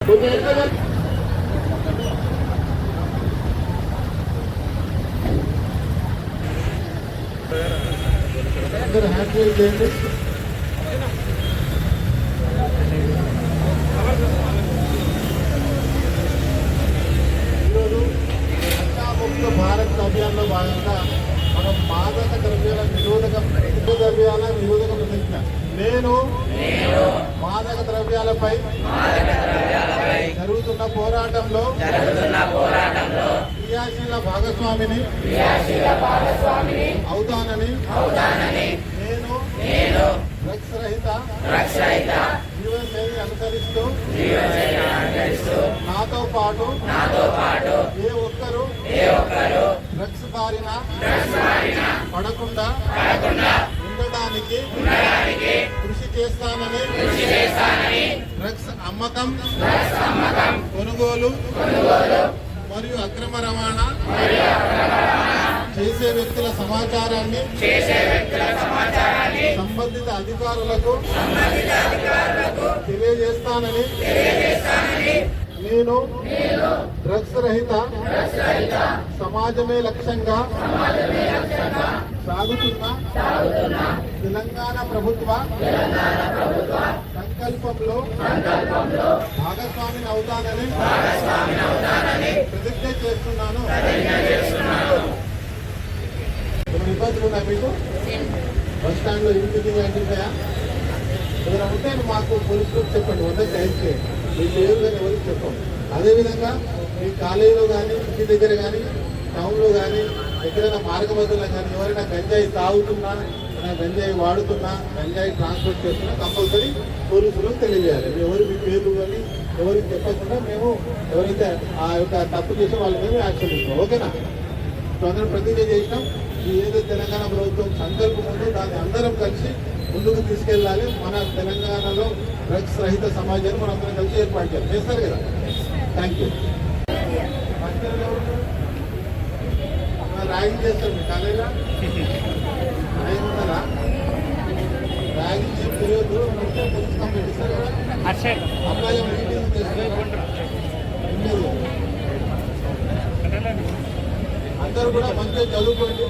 Hand raise చేయండి. ఈరోజు నశాముక్త భారత్ అభియాన్లో భాగంగా మనం మాదక ద్రవ్యాల నిరోధక ప్రతిజ్ఞ. నేను మాదక ద్రవ్యాలపై జరుగుతున్న పోరాటంలో క్రియాశీల భాగస్వామిని అవుతానని నేను డ్రగ్స్ రహిత జీవనశైలి అనుసరిస్తూ నాతో పాటు ఏ ఒక్కరు డ్రగ్స్ బారిన పడకుండా ఉండడానికి కృషి చేస్తానని డ్రగ్స్ అమ్మకం కొనుగోలు మరియు అక్రమ రవాణా చేసే వ్యక్తుల సమాచారాన్ని సంబంధిత అధికారులకు తెలియజేస్తానని నేను డ్రగ్స్ రహిత సమాజమే లక్ష్యంగా సాగుతున్న తెలంగాణ ప్రభుత్వ సంకల్పంలో భాగస్వామిని అవుతానని ప్రతిజ్ఞ చేస్తున్నాను. ఇబ్బందులు ఉన్నాయి మీకు? బస్ స్టాండ్ లో ఇంటికి అంటున్నాయా? ఏదైనా ఉంటే మాకు పోలీసులకు చెప్పండి, 100 టైం చేయండి. మీ పేరు కానీ ఎవరికి చెప్పండి. అదేవిధంగా మీ కాలేజీలో కానీ ఇంటి దగ్గర కానీ టౌన్లో కానీ ఎక్కడైనా మార్గమధ్యలో కానీ ఎవరైనా గంజాయి తాగుతున్నా, గంజాయి వాడుతున్నా, గంజాయి ట్రాన్స్పోర్ట్ చేస్తున్నా కంపల్సరీ పోలీసులకు తెలియజేయాలి. ఎవరు మీ పేర్లు కానీ ఎవరికి చెప్పకుండా మేము ఎవరైతే ఆ యొక్క తప్పు చేసే వాళ్ళ మీద యాక్షన్ ఇస్తాం. ఓకేనా? అందరం ప్రతిజ్ఞ చేసినాం. ఏదో తెలంగాణ ప్రభుత్వం సంకల్పం ఉందో దాన్ని అందరం కలిసి ముందుకు తీసుకెళ్ళాలి. మన తెలంగాణలో డ్రగ్స్ రహిత సమాజాన్ని మనం అందరం కలిసి ఏర్పాటు చేయాలి. చేస్తారు కదా? Thank you. ర్యాగింగ్ చేస్తారు మీ కాలేజీలో? ర్యాగింగ్ ఉందా? ర్యాగింగ్ ఏం తెలియదు. పోలీస్ కంప్లైంట్ ఇస్తారు కదా? అబ్బాయి మీటింగ్ చేస్తారు. అందరూ కూడా మంచిగా చదువుకోండి.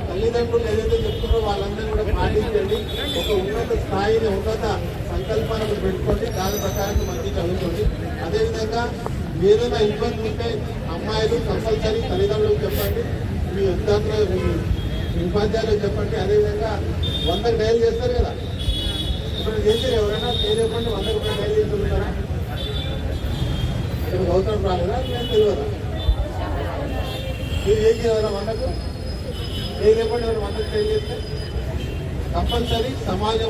తల్లిదండ్రులు ఏదైతే చెప్తున్నారో వాళ్ళందరూ కూడా పాటించండి. ఒక ఉన్నత స్థాయిని, ఉన్నత సంకల్పాలను పెట్టుకోండి. దాని ప్రకారం మంచిగా చదువుకోండి. అదేవిధంగా ఏదైనా ఇబ్బంది ఉంటే అమ్మాయిలు కంపల్సరీ తల్లిదండ్రులకు చెప్పండి, మీ ఉపాధ్యాయులకు చెప్పండి. అదేవిధంగా 100 డైల్ చేస్తారు కదా, ఇప్పుడు చేశారు ఎవరైనా తెలియకుండా 100 రూపాయలు డైల్ చేస్తుంటారా? ఇప్పుడు అవసరం రాలేదా? నేను తెలియదా? మీరు ఏం చేయాలి? 100కు ఏ లేకుండా 100 ట్రై చేస్తే కంపల్సరీ సమాజం